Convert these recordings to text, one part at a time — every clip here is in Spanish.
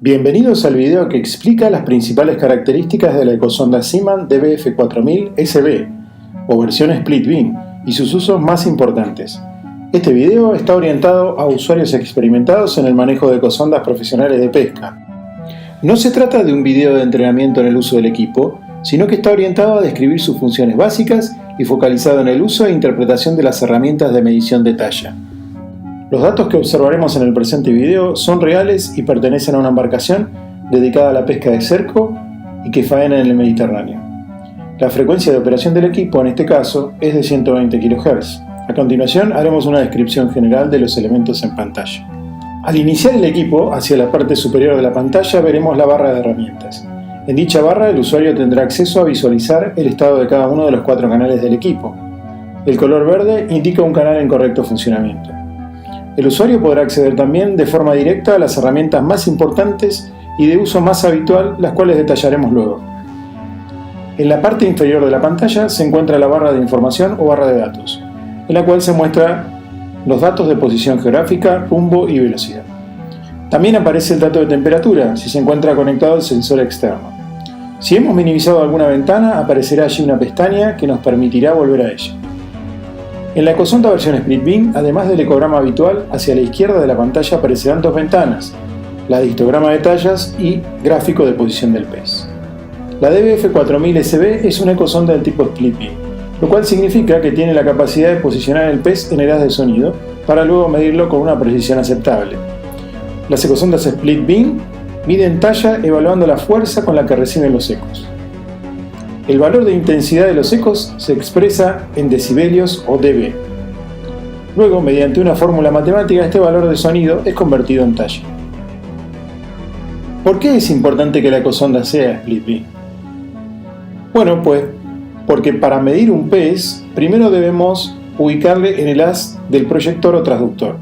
Bienvenidos al video que explica las principales características de la ecosonda Zeeman DBF4000-SB o versión Split Beam y sus usos más importantes. Este video está orientado a usuarios experimentados en el manejo de ecosondas profesionales de pesca. No se trata de un video de entrenamiento en el uso del equipo, sino que está orientado a describir sus funciones básicas y focalizado en el uso e interpretación de las herramientas de medición de talla. Los datos que observaremos en el presente video son reales y pertenecen a una embarcación dedicada a la pesca de cerco y que faena en el Mediterráneo. La frecuencia de operación del equipo en este caso es de 120 kHz. A continuación haremos una descripción general de los elementos en pantalla. Al iniciar el equipo, hacia la parte superior de la pantalla veremos la barra de herramientas. En dicha barra el usuario tendrá acceso a visualizar el estado de cada uno de los 4 canales del equipo. El color verde indica un canal en correcto funcionamiento. El usuario podrá acceder también de forma directa a las herramientas más importantes y de uso más habitual, las cuales detallaremos luego. En la parte inferior de la pantalla se encuentra la barra de información o barra de datos, en la cual se muestran los datos de posición geográfica, rumbo y velocidad. También aparece el dato de temperatura si se encuentra conectado al sensor externo. Si hemos minimizado alguna ventana, aparecerá allí una pestaña que nos permitirá volver a ella. En la ecosonda versión Split Beam, además del ecograma habitual, hacia la izquierda de la pantalla aparecerán 2 ventanas, la de histograma de tallas y gráfico de posición del pez. La DBF4000-SB es una ecosonda del tipo Split Beam, lo cual significa que tiene la capacidad de posicionar el pez en el haz de sonido para luego medirlo con una precisión aceptable. Las ecosondas Split Beam miden talla evaluando la fuerza con la que reciben los ecos. El valor de intensidad de los ecos se expresa en decibelios o dB. Luego, mediante una fórmula matemática, este valor de sonido es convertido en talla. ¿Por qué es importante que la ecosonda sea Split Beam? Bueno, pues porque para medir un pez, primero debemos ubicarle en el haz del proyector o transductor.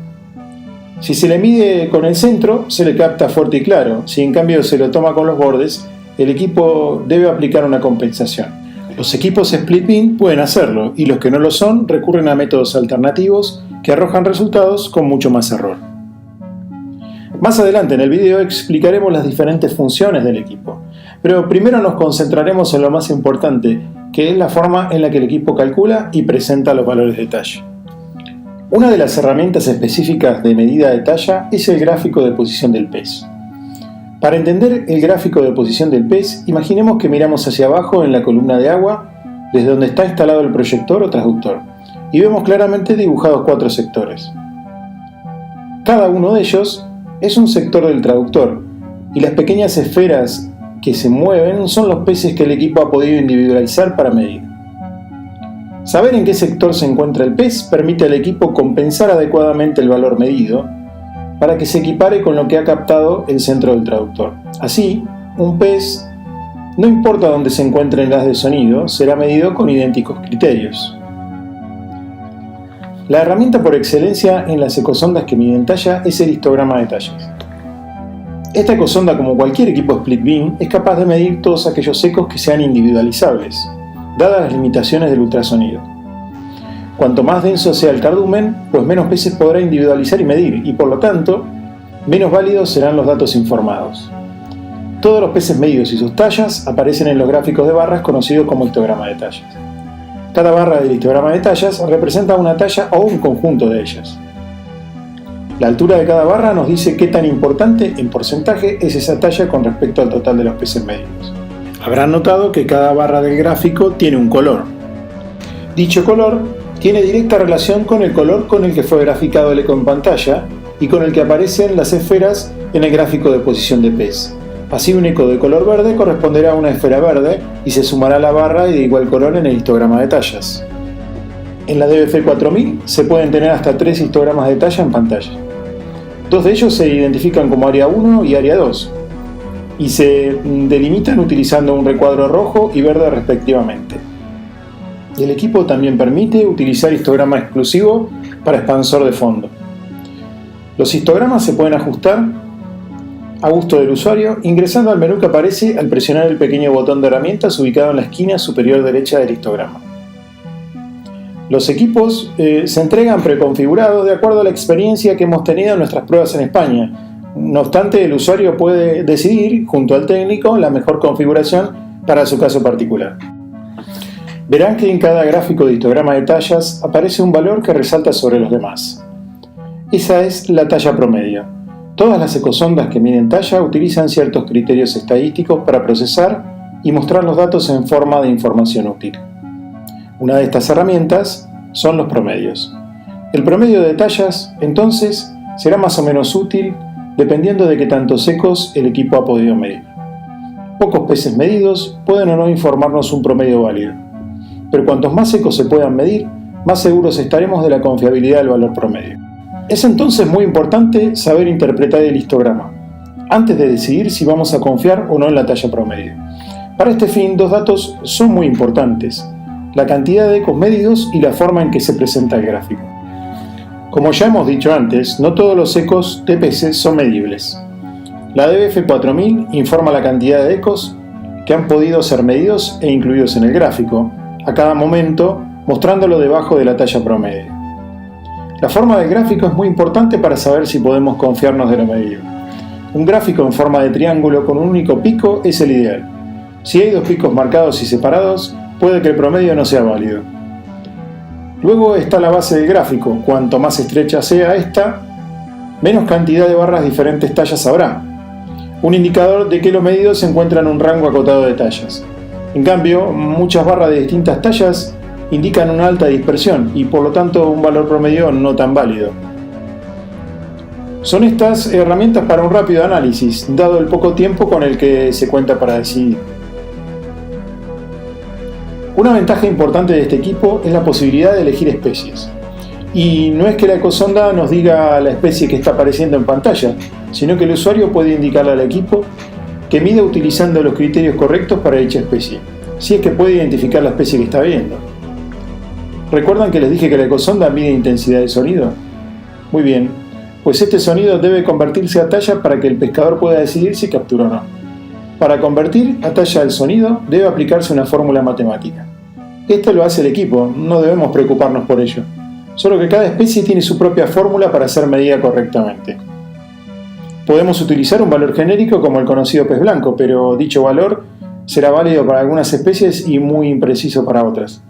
Si se le mide con el centro, se le capta fuerte y claro. Si en cambio se lo toma con los bordes, el equipo debe aplicar una compensación. Los equipos Split Beam pueden hacerlo y los que no lo son recurren a métodos alternativos que arrojan resultados con mucho más error. Más adelante en el video explicaremos las diferentes funciones del equipo, pero primero nos concentraremos en lo más importante, que es la forma en la que el equipo calcula y presenta los valores de talla. Una de las herramientas específicas de medida de talla es el gráfico de posición del pez. Para entender el gráfico de posición del pez, imaginemos que miramos hacia abajo en la columna de agua desde donde está instalado el proyector o transductor y vemos claramente dibujados 4 sectores. Cada uno de ellos es un sector del traductor y las pequeñas esferas que se mueven son los peces que el equipo ha podido individualizar para medir. Saber en qué sector se encuentra el pez permite al equipo compensar adecuadamente el valor medido para que se equipare con lo que ha captado el centro del traductor. Así, un pez, no importa dónde se encuentre en el haz de sonido, será medido con idénticos criterios. La herramienta por excelencia en las ecosondas que miden talla es el histograma de tallas. Esta ecosonda, como cualquier equipo Split Beam, es capaz de medir todos aquellos ecos que sean individualizables, dadas las limitaciones del ultrasonido. Cuanto más denso sea el cardumen, pues menos peces podrá individualizar y medir, y por lo tanto, menos válidos serán los datos informados. Todos los peces medidos y sus tallas aparecen en los gráficos de barras conocidos como histograma de tallas. Cada barra del histograma de tallas representa una talla o un conjunto de ellas. La altura de cada barra nos dice qué tan importante en porcentaje es esa talla con respecto al total de los peces medidos. Habrán notado que cada barra del gráfico tiene un color. Dicho color tiene directa relación con el color con el que fue graficado el eco en pantalla y con el que aparecen las esferas en el gráfico de posición de pez. Así, un eco de color verde corresponderá a una esfera verde y se sumará a la barra de igual color en el histograma de tallas. En la DBF4000 se pueden tener hasta 3 histogramas de talla en pantalla. 2 de ellos se identifican como área 1 y área 2 y se delimitan utilizando un recuadro rojo y verde respectivamente. El equipo también permite utilizar histograma exclusivo para expansor de fondo. Los histogramas se pueden ajustar a gusto del usuario, ingresando al menú que aparece al presionar el pequeño botón de herramientas ubicado en la esquina superior derecha del histograma. Los equipos se entregan preconfigurados de acuerdo a la experiencia que hemos tenido en nuestras pruebas en España. No obstante, el usuario puede decidir, junto al técnico, la mejor configuración para su caso particular. Verán que en cada gráfico de histograma de tallas aparece un valor que resalta sobre los demás. Esa es la talla promedio. Todas las ecosondas que miden talla utilizan ciertos criterios estadísticos para procesar y mostrar los datos en forma de información útil. Una de estas herramientas son los promedios. El promedio de tallas, entonces, será más o menos útil dependiendo de qué tantos ecos el equipo ha podido medir. Pocos peces medidos pueden o no informarnos un promedio válido, pero cuantos más ecos se puedan medir, más seguros estaremos de la confiabilidad del valor promedio. Es entonces muy importante saber interpretar el histograma, antes de decidir si vamos a confiar o no en la talla promedio. Para este fin, dos datos son muy importantes: la cantidad de ecos medidos y la forma en que se presenta el gráfico. Como ya hemos dicho antes, no todos los ecos de peces son medibles. La DBF4000 informa la cantidad de ecos que han podido ser medidos e incluidos en el gráfico, a cada momento mostrándolo debajo de la talla promedio. La forma del gráfico es muy importante para saber si podemos confiarnos de lo medido. Un gráfico en forma de triángulo con un único pico es el ideal. Si hay dos picos marcados y separados, puede que el promedio no sea válido. Luego está la base del gráfico. Cuanto más estrecha sea esta, menos cantidad de barras de diferentes tallas habrá. Un indicador de que lo medido se encuentra en un rango acotado de tallas. En cambio, muchas barras de distintas tallas indican una alta dispersión y por lo tanto un valor promedio no tan válido. Son estas herramientas para un rápido análisis, dado el poco tiempo con el que se cuenta para decidir. Una ventaja importante de este equipo es la posibilidad de elegir especies. Y no es que la ecosonda nos diga la especie que está apareciendo en pantalla, sino que el usuario puede indicarle al equipo que mida utilizando los criterios correctos para dicha especie, si es que puede identificar la especie que está viendo. ¿Recuerdan que les dije que la ecosonda mide intensidad de sonido? Muy bien, pues este sonido debe convertirse a talla para que el pescador pueda decidir si captura o no. Para convertir a talla el sonido debe aplicarse una fórmula matemática. Esto lo hace el equipo, no debemos preocuparnos por ello, solo que cada especie tiene su propia fórmula para ser medida correctamente. Podemos utilizar un valor genérico como el conocido pez blanco, pero dicho valor será válido para algunas especies y muy impreciso para otras.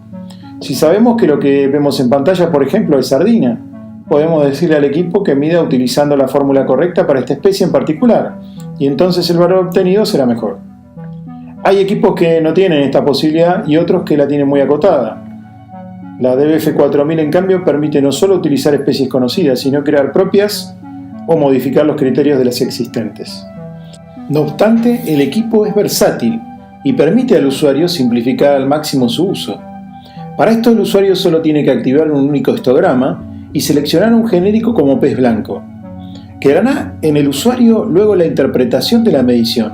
Si sabemos que lo que vemos en pantalla, por ejemplo, es sardina, podemos decirle al equipo que mida utilizando la fórmula correcta para esta especie en particular, y entonces el valor obtenido será mejor. Hay equipos que no tienen esta posibilidad y otros que la tienen muy acotada. La DBF4000, en cambio, permite no solo utilizar especies conocidas, sino crear propias o modificar los criterios de las existentes. No obstante, el equipo es versátil y permite al usuario simplificar al máximo su uso. Para esto, el usuario solo tiene que activar un único histograma y seleccionar un genérico como pez blanco. Quedará en el usuario luego la interpretación de la medición,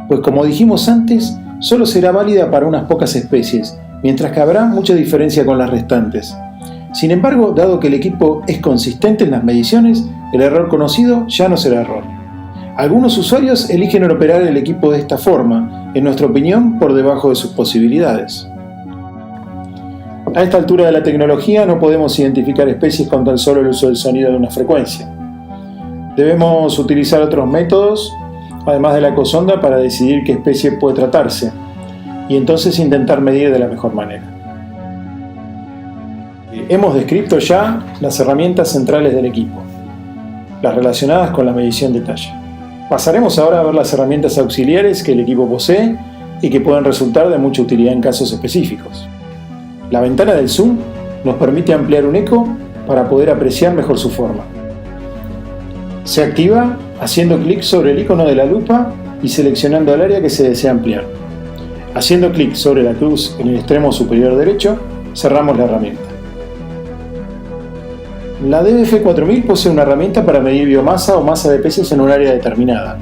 pues como dijimos antes, solo será válida para unas pocas especies, mientras que habrá mucha diferencia con las restantes. Sin embargo, dado que el equipo es consistente en las mediciones, el error conocido ya no será error. Algunos usuarios eligen operar el equipo de esta forma, en nuestra opinión, por debajo de sus posibilidades. A esta altura de la tecnología no podemos identificar especies con tan solo el uso del sonido de una frecuencia. Debemos utilizar otros métodos, además de la ecosonda, para decidir qué especie puede tratarse, y entonces intentar medir de la mejor manera. Hemos descrito ya las herramientas centrales del equipo, las relacionadas con la medición de talla. Pasaremos ahora a ver las herramientas auxiliares que el equipo posee y que pueden resultar de mucha utilidad en casos específicos. La ventana del zoom nos permite ampliar un eco para poder apreciar mejor su forma. Se activa haciendo clic sobre el icono de la lupa y seleccionando el área que se desea ampliar. Haciendo clic sobre la cruz en el extremo superior derecho, cerramos la herramienta. La DBF4000 posee una herramienta para medir biomasa o masa de peces en un área determinada.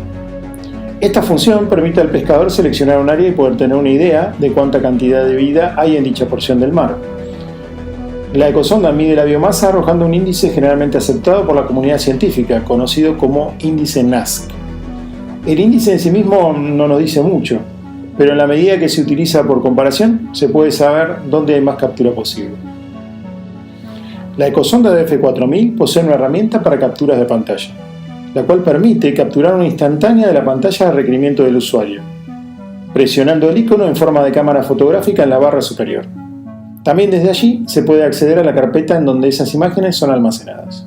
Esta función permite al pescador seleccionar un área y poder tener una idea de cuánta cantidad de vida hay en dicha porción del mar. La ecosonda mide la biomasa arrojando un índice generalmente aceptado por la comunidad científica, conocido como índice NASC. El índice en sí mismo no nos dice mucho, pero en la medida que se utiliza por comparación, se puede saber dónde hay más captura posible. La ecosonda DF4000 posee una herramienta para capturas de pantalla, la cual permite capturar una instantánea de la pantalla a requerimiento del usuario, presionando el icono en forma de cámara fotográfica en la barra superior. También desde allí se puede acceder a la carpeta en donde esas imágenes son almacenadas.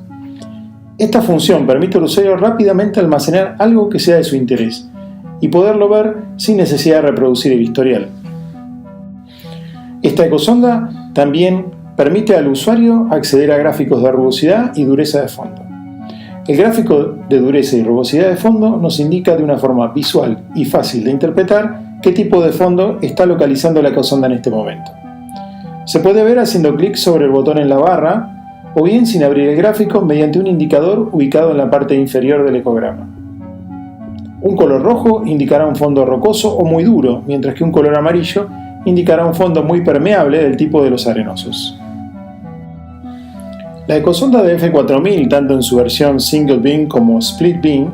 Esta función permite al usuario rápidamente almacenar algo que sea de su interés y poderlo ver sin necesidad de reproducir el historial. Esta ecosonda también permite al usuario acceder a gráficos de rugosidad y dureza de fondo. El gráfico de dureza y rugosidad de fondo nos indica de una forma visual y fácil de interpretar qué tipo de fondo está localizando la ecosonda en este momento. Se puede ver haciendo clic sobre el botón en la barra o bien sin abrir el gráfico mediante un indicador ubicado en la parte inferior del ecograma. Un color rojo indicará un fondo rocoso o muy duro, mientras que un color amarillo indicará un fondo muy permeable del tipo de los arenosos. La ecosonda DF4000, tanto en su versión Single Beam como Split Beam,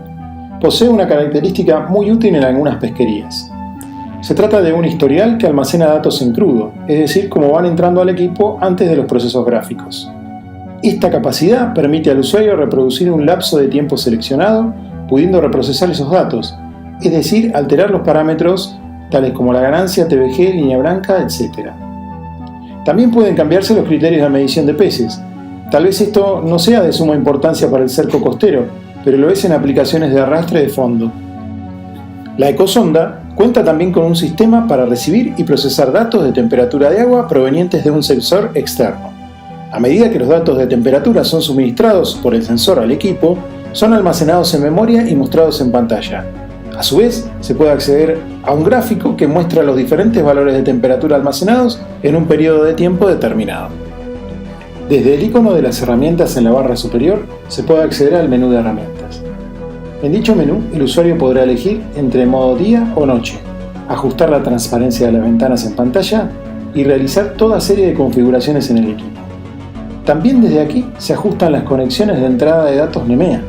posee una característica muy útil en algunas pesquerías. Se trata de un historial que almacena datos en crudo, es decir, como van entrando al equipo antes de los procesos gráficos. Esta capacidad permite al usuario reproducir un lapso de tiempo seleccionado, pudiendo reprocesar esos datos, es decir, alterar los parámetros tales como la ganancia, TBG, línea blanca, etc. También pueden cambiarse los criterios de medición de peces. Tal vez esto no sea de suma importancia para el cerco costero, pero lo es en aplicaciones de arrastre de fondo. La ecosonda cuenta también con un sistema para recibir y procesar datos de temperatura de agua provenientes de un sensor externo. A medida que los datos de temperatura son suministrados por el sensor al equipo, son almacenados en memoria y mostrados en pantalla. A su vez, se puede acceder a un gráfico que muestra los diferentes valores de temperatura almacenados en un periodo de tiempo determinado. Desde el icono de las herramientas en la barra superior, se puede acceder al menú de herramientas. En dicho menú, el usuario podrá elegir entre modo día o noche, ajustar la transparencia de las ventanas en pantalla y realizar toda serie de configuraciones en el equipo. También desde aquí se ajustan las conexiones de entrada de datos NEMEA.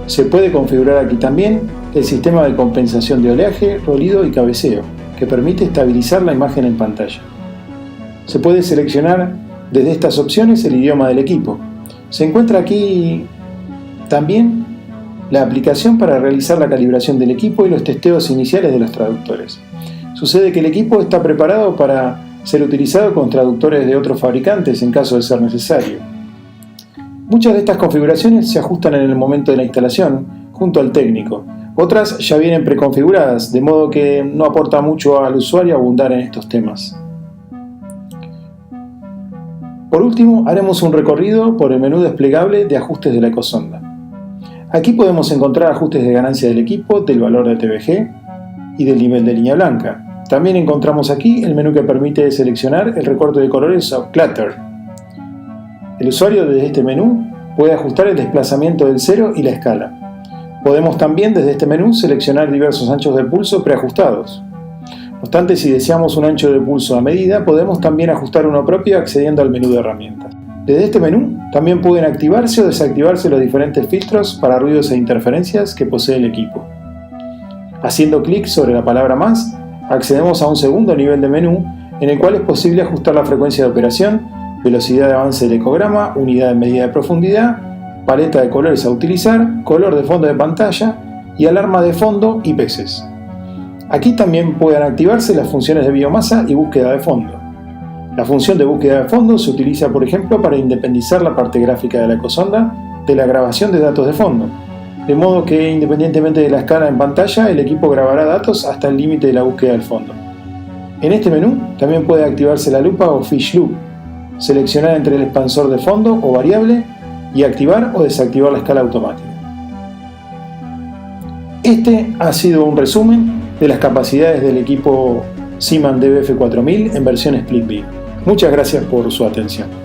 Se puede configurar aquí también el sistema de compensación de oleaje, rolido y cabeceo, que permite estabilizar la imagen en pantalla. Se puede seleccionar desde estas opciones el idioma del equipo. Se encuentra aquí también la aplicación para realizar la calibración del equipo y los testeos iniciales de los traductores. Sucede que el equipo está preparado para ser utilizado con traductores de otros fabricantes en caso de ser necesario. Muchas de estas configuraciones se ajustan en el momento de la instalación, junto al técnico. Otras ya vienen preconfiguradas, de modo que no aporta mucho al usuario abundar en estos temas. Por último, haremos un recorrido por el menú desplegable de ajustes de la ecosonda. Aquí podemos encontrar ajustes de ganancia del equipo, del valor de TBG y del nivel de línea blanca. También encontramos aquí el menú que permite seleccionar el recorte de colores o clutter. El usuario desde este menú puede ajustar el desplazamiento del cero y la escala. Podemos también desde este menú seleccionar diversos anchos de pulso preajustados. No obstante, si deseamos un ancho de pulso a medida, podemos también ajustar uno propio accediendo al menú de herramientas. Desde este menú también pueden activarse o desactivarse los diferentes filtros para ruidos e interferencias que posee el equipo. Haciendo clic sobre la palabra más, accedemos a un segundo nivel de menú en el cual es posible ajustar la frecuencia de operación, velocidad de avance del ecograma, unidad de medida de profundidad, paleta de colores a utilizar, color de fondo de pantalla y alarma de fondo y peces. Aquí también pueden activarse las funciones de biomasa y búsqueda de fondo. La función de búsqueda de fondo se utiliza, por ejemplo, para independizar la parte gráfica de la ecosonda de la grabación de datos de fondo, de modo que independientemente de la escala en pantalla, el equipo grabará datos hasta el límite de la búsqueda del fondo. En este menú también puede activarse la lupa o fish loop, seleccionar entre el expansor de fondo o variable y activar o desactivar la escala automática. Este ha sido un resumen de las capacidades del equipo Simand DBF4000 en versión Split Beam. Muchas gracias por su atención.